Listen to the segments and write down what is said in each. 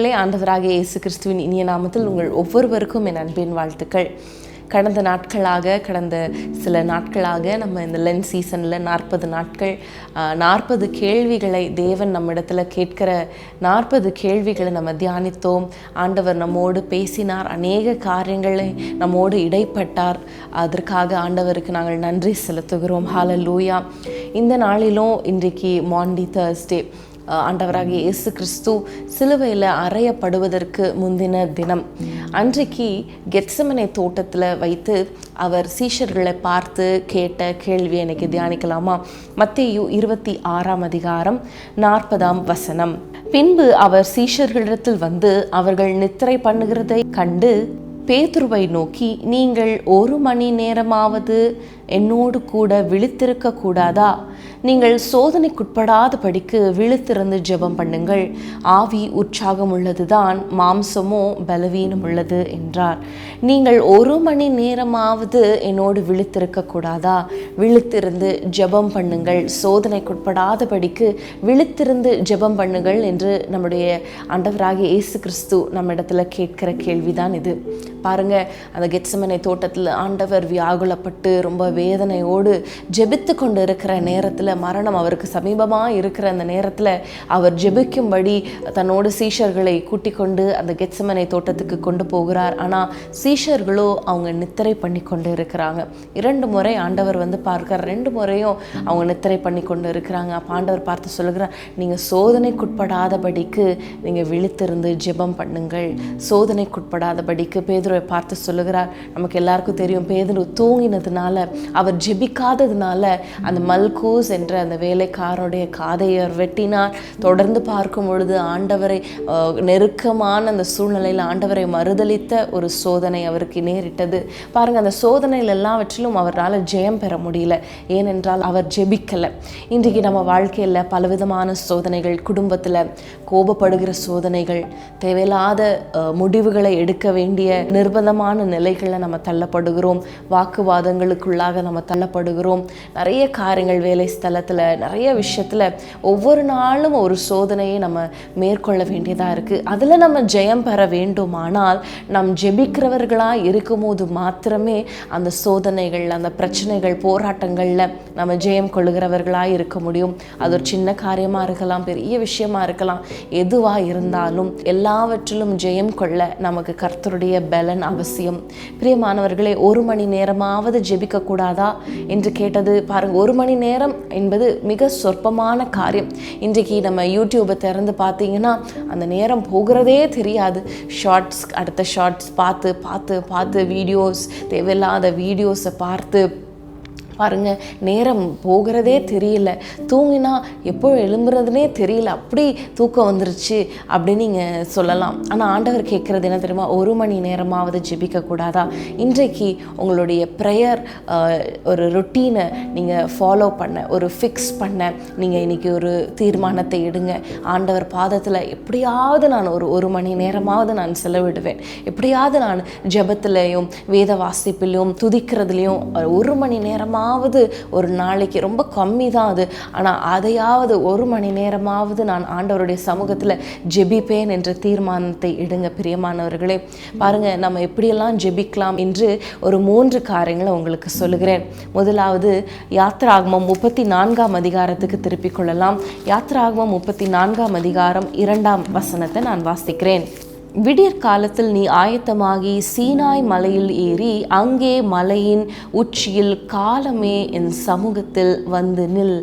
பிரியமானவர்களே, ஆண்டவராகிய இயேசு கிறிஸ்துவின் இனிய நாமத்தில் உங்கள் ஒவ்வொருவருக்கும் என் அன்பின் வாழ்த்துக்கள். கடந்த சில நாட்களாக நம்ம இந்த லென்த் சீசனில் 40 நாட்கள் 40 கேள்விகளை தேவன் நம்மிடத்தில் கேட்கிற 40 கேள்விகளை நம்ம தியானித்தோம். ஆண்டவர் நம்மோடு பேசினார், அநேக காரியங்களை நம்மோடு இடைப்பட்டார். அதற்காக ஆண்டவருக்கு நாங்கள் நன்றி செலுத்துகிறோம். ஹல்லேலூயா. இந்த நாளிலும் இன்றைக்கு மாண்டி தர்ஸ்டே, ஆண்டவராகிய இயேசு கிறிஸ்து சிலுவையில் அறையப்படுவதற்கு முந்தின தினம். அன்றைக்கு கெத்செமனே தோட்டத்தில் வைத்து அவர் சீஷர்களை பார்த்து கேட்ட கேள்வி எனக்கு தியானிக்கலாமா? மத்தேயு 26ஆம் அதிகாரம் 40ஆம் வசனம். பின்பு அவர் சீஷர்களிடத்தில் வந்து அவர்கள் நித்திரை பண்ணுகிறதை கண்டு பேதுருவை நோக்கி, நீங்கள் 1 மணி நேரமாவது என்னோடு கூட விழித்திருக்க கூடாதா? நீங்கள் சோதனைக்குட்படாத படிக்கு விழித்திருந்து ஜெபம் பண்ணுங்கள். ஆவி உற்சாகம் உள்ளதுதான், மாம்சமோ பலவீனம் உள்ளது என்றார். நீங்கள் 1 மணி நேரமாவது என்னோடு விழித்திருக்க கூடாதா? விழித்திருந்து ஜெபம் பண்ணுங்கள், சோதனைக்குட்படாத படிக்கு விழித்திருந்து ஜெபம் பண்ணுங்கள் என்று நம்முடைய ஆண்டவராகிய இயேசு கிறிஸ்து நம்ம இடத்துல கேட்கிற கேள்விதான் இது. பாருங்க, அந்த கெத்செமனே தோட்டத்தில் ஆண்டவர் வியாகுலப்பட்டு ரொம்ப வேதனையோடு ஜெபித்து கொண்டு இருக்கிற நேரத்தில், மரணம் அவருக்கு சமீபமாக இருக்கிற அந்த நேரத்தில் அவர் ஜெபிக்கும்படி தன்னோடு சீஷர்களை கூட்டிக் கொண்டு அந்த கெத்செமனே தோட்டத்துக்கு கொண்டு போகிறார். ஆனால் சீஷர்களோ அவங்க நித்திரை பண்ணி கொண்டு இருக்கிறாங்க. 2 முறை ஆண்டவர் வந்து பார்க்கிறார், 2 முறையும் அவங்க நித்திரை பண்ணி கொண்டு இருக்கிறாங்க. அப்போ ஆண்டவர் பார்த்து சொல்லுகிறார், நீங்கள் சோதனைக்குட்படாதபடிக்கு நீங்கள் விழித்திருந்து ஜெபம் பண்ணுங்கள். சோதனைக்குட்படாதபடிக்கு பேதுருவை பார்த்து சொல்லுகிறார். நமக்கு எல்லாருக்கும் தெரியும், பேதுரு தூங்கினதுனால, அவர் ஜெபிக்காததுனால அந்த மல்கூஸ் என்ற அந்த வேலைக்காரனுடைய காதையை வெட்டினார். தொடர்ந்து பார்க்கும் பொழுது ஆண்டவரை நெருக்கமான அந்த சூழ்நிலையில் ஆண்டவரை மறுதலித்த ஒரு சோதனை அவருக்கு நேரிட்டது. பாருங்க, அந்த சோதனையில் எல்லாவற்றிலும் அவரால் ஜெயம் பெற முடியல. ஏனென்றால் அவர் ஜெபிக்கலை. இன்றைக்கு நம்ம வாழ்க்கையில் பலவிதமான சோதனைகள், குடும்பத்தில் கோபப்படுகிற சோதனைகள், தேவையில்லாத முடிவுகளை எடுக்க வேண்டிய நிர்பந்தமான நிலைகளில் நம்ம தள்ளப்படுகிறோம். வாக்குவாதங்களுக்குள்ளாக நம்ம தள்ளப்படுகிறோம். நிறைய காரியங்கள், வேலை ஸ்தலத்தில் நிறைய விஷயத்தில் ஒவ்வொரு நாளும் ஒரு சோதனையை நம்ம மேற்கொள்ள வேண்டியதாக இருக்குது. அதில் நம்ம ஜெயம் பெற வேண்டுமானால் நம் ஜெபிக்கிறவர்களாக இருக்கும்போது மாத்திரமே அந்த சோதனைகள், அந்த பிரச்சனைகள், போராட்டங்களில் நம்ம ஜெயம் கொள்ளுகிறவர்களாக இருக்க முடியும். அது ஒரு சின்ன காரியமாக இருக்கலாம், பெரிய விஷயமா இருக்கலாம். எதுவாக இருந்தாலும் எல்லாவற்றிலும் ஜெயம் கொள்ள நமக்கு கர்த்தருடைய பலன் அவசியம். பிரியமானவர்களே, 1 மணி நேரமாவது ஜெபிக்க கூடாதா என்று கேட்டது. பாருங்க, 1 மணி நேரம் என்பது மிக சொற்பமான காரியம். இன்றைக்கு நம்ம யூடியூபை திறந்து பார்த்தீங்கன்னா அந்த நேரம் போகிறதே தெரியாது. ஷார்ட்ஸ் அடுத்த ஷார்ட்ஸ் பார்த்து பார்த்து பார்த்து வீடியோஸ், தேவையில்லாத வீடியோஸை பார்த்து பாருங்க, நேரம் போகிறதே தெரியல. தூங்கினா எப்போ எழும்புறதுனே தெரியல, அப்படி தூக்கம் வந்துருச்சு அப்படின்னு நீங்கள் சொல்லலாம். ஆனால் ஆண்டவர் கேட்குறது என்ன தெரியுமா? 1 மணி நேரமாவது ஜெபிக்க கூடாதா? இன்றைக்கு உங்களுடைய ப்ரேயர் ஒரு ரொட்டீனை நீங்கள் ஃபாலோ பண்ண, ஒரு ஃபிக்ஸ் பண்ண, நீங்கள் இன்றைக்கி ஒரு தீர்மானத்தை எடுங்க. ஆண்டவர் பாதத்தில் எப்படியாவது நான் ஒரு மணி நேரமாவது நான் செலவிடுவேன். எப்படியாவது நான் ஜெபத்திலையும் வேத வாசிப்பிலையும் துதிக்கிறதுலையும் 1 மணி நேரமாக ஒரு நாளைக்கு, ரொம்ப கம்மி தான் அது, ஆனால் அதையாவது 1 மணி நேரமாவது நான் ஆண்டவருடைய சமூகத்தில் ஜெபிப்பேன் என்ற தீர்மானத்தை எடுங்க. பிரியமானவர்களே, பாருங்க, நம்ம எப்படியெல்லாம் ஜெபிக்கலாம் என்று ஒரு 3 காரியங்களை உங்களுக்கு சொல்லுகிறேன். முதலாவது, யாத்திராகமம் 34ஆம் அதிகாரத்துக்கு திருப்பிக் கொள்ளலாம். யாத்திராகமம் 34ஆம் அதிகாரம் 2ஆம் வசனத்தை நான் வாசிக்கிறேன். விடியற் காலத்தில் நீ ஆயத்தமாகி சீனாய் மலையில் ஏறி அங்கே மலையின் உச்சியில் காலமே என் சமூகத்தில் வந்து நில்.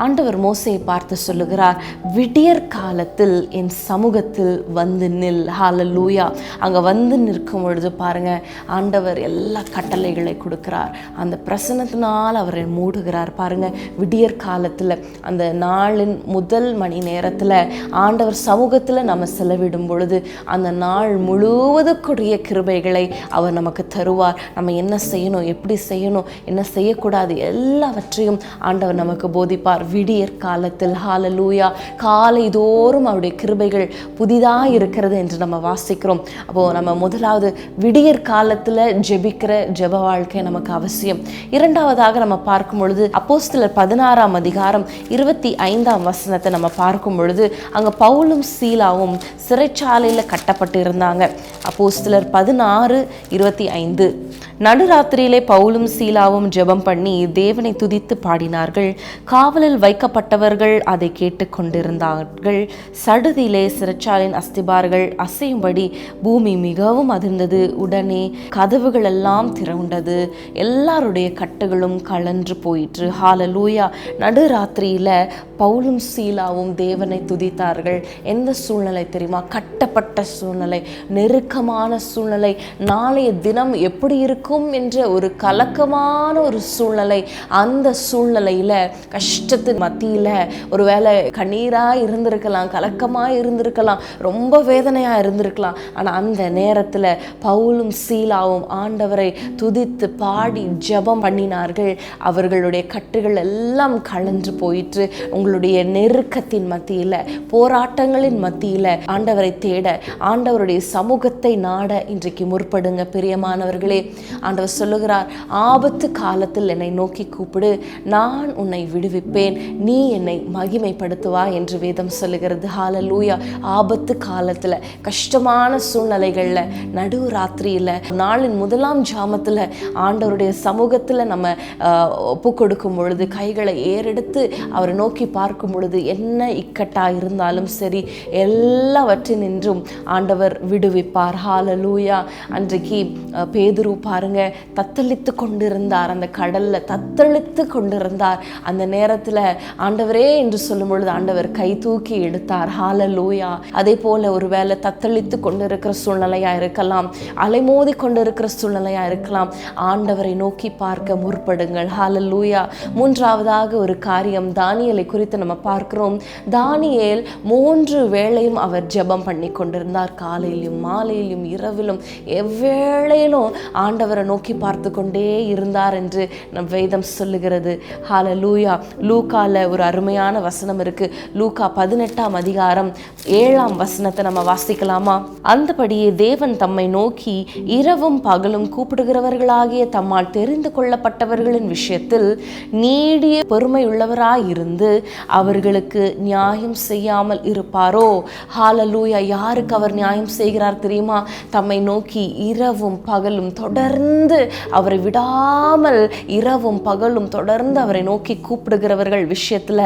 ஆண்டவர் மோசையை பார்த்து சொல்லுகிறார், விடியற் காலத்தில் என் சமூகத்தில் வந்து நில். ஹல்லேலூயா. அங்கே வந்து நிற்கும் பொழுது பாருங்க, ஆண்டவர் எல்லா கட்டளைகளை கொடுக்கிறார். அந்த பிரசன்னத்தினால் அவரை மூடுகிறார். பாருங்க, விடியற் காலத்தில் அந்த நாளின் முதல் மணி நேரத்தில் ஆண்டவர் சமூகத்தில் நம்ம செலவிடும் பொழுது அந்த நாள் முழுவதுக்குரிய கிருபைகளை அவர் நமக்கு தருவார். நம்ம என்ன செய்யணும், எப்படி செய்யணும், என்ன செய்யக்கூடாது எல்லாவற்றையும் ஆண்டவர் நமக்கு போதிப்பார். விடியற் காலத்தில் ஹல்லேலூயா காலை தோறும் அவருடைய கிருபைகள் புதிதாக இருக்கிறது என்று நம்ம வாசிக்கிறோம். அப்போது நம்ம முதலாவது விடியற் காலத்தில் ஜெபிக்கிற ஜெப வாழ்க்கை நமக்கு அவசியம். இரண்டாவதாக நம்ம பார்க்கும் பொழுது அப்போஸ்தலர் 16ஆம் அதிகாரம் 25ஆம் வசனத்தை நம்ம பார்க்கும் பொழுது அங்கே பவுலும் சீலாவும் சிறைச்சாலையில் கட்டப்பட்டு இருந்தாங்க. அப்போஸ்தலர் 16:25 நடுராத்திரியிலே பவுலும் சீலாவும் ஜெபம் பண்ணி தேவனை துதித்து பாடினார்கள். காவலில் வைக்கப்பட்டவர்கள் அதை கேட்டு கொண்டிருந்தார்கள். சடுதியிலே சிறைச்சாலையின் அஸ்திபார்கள் அசையும்படி பூமி மிகவும் அதிர்ந்தது. உடனே கதவுகள் எல்லாம் திறவுண்டது. எல்லாருடைய கட்டுகளும் கலன்று போயிற்று. ஹல்லேலூயா. நடுராத்திரியில பவுலும் சீலாவும் தேவனை துதித்தார்கள். எந்த சூழ்நிலை தெரியுமா? கட்டப்பட்ட சூழ்நிலை, நெருக்கமான சூழ்நிலை, நாளைய தினம் எப்படி இருக்கும் என்ற ஒரு கலக்கமான ஒரு சூழ்நிலை. அந்த சூழ்நிலையில கஷ்டத்தின் மத்தியில ஒருவேளை கண்ணீரா இருந்திருக்கலாம், கலக்கமா இருந்திருக்கலாம், ரொம்ப வேதனையா இருந்திருக்கலாம். ஆனா அந்த நேரத்துல பவுலும் சீலாவும் ஆண்டவரை துதித்து பாடி ஜெபம் பண்ணினார்கள். அவர்களுடைய கட்டுகள் எல்லாம் கலன்று போயிற்று. உங்களுடைய நெருக்கத்தின் மத்தியில, போராட்டங்களின் மத்தியில ஆண்டவரை தேட, ஆண்டவருடைய சமூகத்தை நாட இன்றைக்கு முற்படுங்க பிரியமானவர்களே. ஆண்டவர் சொல்லுகிறார், ஆபத்து காலத்தில் என்னை நோக்கி கூப்பிடு, நான் உன்னை விடுவிப்பேன், நீ என்னை மகிமைப்படுத்துவா என்று வேதம் சொல்லுகிறது. ஹல்லேலூயா. ஆபத்து காலத்துல, கஷ்டமான சூழ்நிலைகள்ல, நடு ராத்திரியில, நாளின் முதலாம் ஜாமத்துல ஆண்டவருடைய சமூகத்துல நம்ம ஒப்பு கொடுக்கும் பொழுது, கைகளை ஏறெடுத்து அவரை நோக்கி பார்க்கும் பொழுது, என்ன இக்கட்டா இருந்தாலும் சரி எல்லாவற்றினின்றும் ஆண்டவர் விடுவிப்பார். ஹல்லேலூயா. அன்றைக்கு பேதுரு பாருங்க தத்தளித்து கொண்டிருந்தார், அந்த கடல்ல தத்தளித்து கொண்டிருந்தார். அந்த நேரத்துல ஆண்டவரே என்று சொல்லும் பொழுது ஆண்டவர் கை தூக்கி எடுத்தார். ஹல்லேலூயா. அதே போல ஒருவேளை தத்தளித்து கொண்டிருக்கிற சூழ்நிலையா இருக்கலாம், அலைமோதி கொண்டிருக்கிற சூழ்நிலையா இருக்கலாம், ஆண்டவரை நோக்கி பார்க்க முற்படுங்கள். ஹல்லேலூயா. மூன்றாவதாக ஒரு காரியம் தானியேலை குறித்து நம்ம பார்க்கிறோம். தானியேல் 3 வேளையும் அவர் ஜெபம் பண்ணி கொண்டிருந்தார். காலையிலும் மாலையிலும் இரவிலும் எவ்வேளையிலும் ஆண்டவரை நோக்கி பார்த்து கொண்டே இருந்தார் என்று நம் வேதம் சொல்லுகிறது. ஹல்லேலூயா. லூக்கால ஒரு அருமையான வசனம் இருக்கு. லூக்கா 18ஆம் அதிகாரம் 7ஆம் வசனத்தை நம்ம வாசிக்கலாமா? அந்தபடியே தேவன் தம்மை நோக்கி இரவும் பகலும் கூப்பிடுகிறவர்களாகிய தம்மால் தெரிந்து கொள்ளப்பட்டவர்களின் விஷயத்தில் நீடிய பொறுமை உள்ளவராயிருந்து அவர்களுக்கு நியாயம் செய்யாமல் இருப்பாரோ? ஹல்லேலூயா. யாருக்கு அவர் நியாயம் செய்கிறார் தெரியுமா? தம்மை நோக்கி இரவும் பகலும் தொடர்ந்து அவரை விடாமல் இரவும் பகலும் தொடர்ந்து அவரை நோக்கி கூப்பிடுகிறவர்கள் விஷயத்துல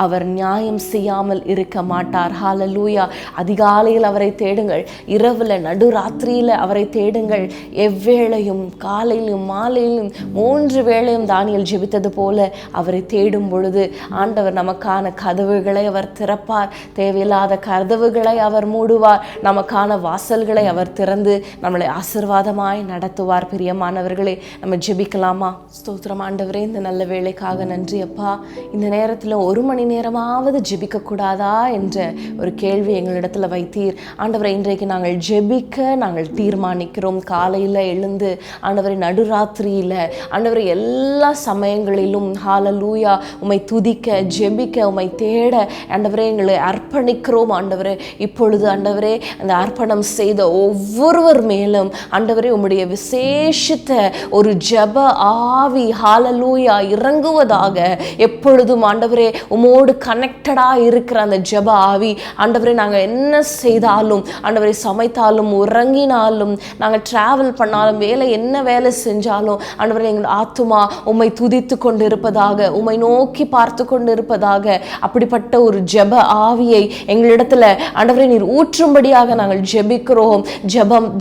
அவர் நியாயம் செய்யாமல் இருக்க மாட்டார். ஹல்லேலூயா. அதிகாலையில் அவரை தேடுங்கள், இரவுல நடுராத்திரியில அவரை தேடுங்கள். எவ்வேளையும் காலையிலும் மாலையிலும் 3 வேளையும் தானியேல் ஜெபித்தது போல அவரை தேடும் பொழுது ஆண்டவர் நமக்கான கதவுகளை அவர் திறப்பார், தேவையில்லாத கதவுகளை அவர் மூடுவார், நமக்கான வாசல்களை அவர் திறந்து நம்மளை ஆசீர்வாதமாய் நடத்துவார். பிரியமானவர்களே, நம்ம ஜெபிக்கலாமா? ஸ்தோத்திரம் ஆண்டவரே, இந்த நல்ல வேளைக்காக நன்றி அப்பா. இந்த நேரத்தில் 1 மணி நேரமாவது ஜெபிக்க கூடாதா என்ற ஒரு கேள்வி எங்களிடத்துல வைத்தீர் ஆண்டவரை. இன்றைக்கு நாங்கள் ஜெபிக்க நாங்கள் தீர்மானிக்கிறோம். காலையில் எழுந்து ஆண்டவரை, நடுராத்திரியில் ஆண்டவரை, எல்லா சமயங்களிலும் ஹல்லேலூயா உம்மை துதிக்க, ஜெபிக்க, உம்மை தேட ஆண்டவரே எங்களை அர்ப்பணிக்கிறோம் ஆண்டவரே. இப்பொழுது ஆண்டவரே, அந்த அர்ப்பணம் செய்த ஒவ்வொருவர் மேலும் ஆண்டவரே உம்முடைய விசேஷித்த ஒரு ஜெப ஆவி ஹல்லேலூயா இறங்குவதாக. எப்பொழுதும் ஆண்டவரே உம்மோடு கனெக்டடா இருக்கிற அந்த ஜெப ஆவி ஆண்டவரே, நாங்கள் என்ன செய்தாலும் ஆண்டவரே, சமைத்தாலும் உறங்கினாலும் நாங்கள் டிராவல் பண்ணாலும் என்ன வேலை செஞ்சாலும் ஆண்டவரே, எங்கள் ஆத்துமா உம்மை துதித்து கொண்டு இருப்பதாக, உம்மை நோக்கி பார்த்து கொண்டு இருப்பதாக, அப்படிப்பட்ட ஒரு ஜெப ஆவியை எங்களிடத்துல ஆண்டவரே நீர் ஊற்றும்படியாக நாங்கள் ஜெபிக்கிறோம்.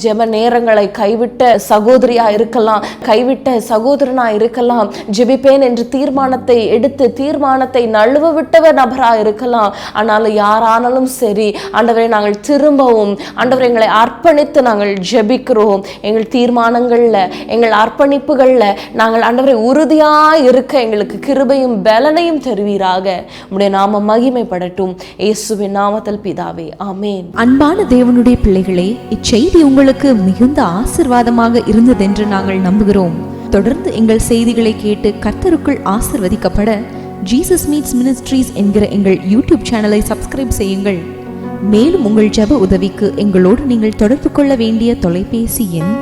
ஜெப நேரங்களை கைவிட்ட சகோதரியா இருக்கலாம், கைவிட்ட சகோதரனா இருக்கலாம், ஜெபிப்பேன் என்று தீர்மானத்தை எடுத்து தீர்மானத்தை நழுவ விட்டவர் நபரா இருக்கலாம். ஆனாலும் யாரானாலும் சரி ஆண்டவரை, நாங்கள் திரும்பவும் ஆண்டவரை எங்களை அர்ப்பணித்து நாங்கள் ஜெபிக்கிறோம். எங்கள் தீர்மானங்கள்ல, எங்கள் அர்ப்பணிப்புகள்ல நாங்கள் ஆண்டவரை உறுதியாய் இருக்க எங்களுக்கு கிருபையும் பலனையும் தருவீராக. உம்முடைய நாமம் மகிமைப்படட்டும். இயேசுவின் நாமத்தில் பிதாவே, ஆமென். அன்பான தேவனுடைய தேவனுடைய பிள்ளைகளே, இச்செய்தி உங்களுக்கு மிகுந்த ஆசீர்வாதமாக இருந்ததென்று நாங்கள் நம்புகிறோம். தொடர்ந்து எங்கள் செய்திகளை கேட்டு கர்த்தருக்குள் ஆசீர்வதிக்கப்பட ஜீசஸ் மீட்ஸ் மினிஸ்ட்ரீஸ் என்கிற எங்கள் யூடியூப் சேனலை சப்ஸ்கிரைப் செய்யுங்கள். மேலும் உங்கள் ஜெப உதவிக்கு எங்களோடு நீங்கள் தொடர்பு கொள்ள வேண்டிய தொலைபேசி எண்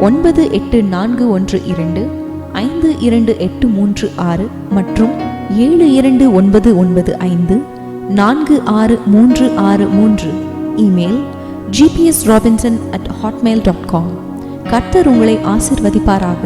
9841252836 மற்றும் 7299546363. Email gpsrobinson@hotmail.com. கர்த்தர் உங்களை ஆசீர்வதிப்பாராக.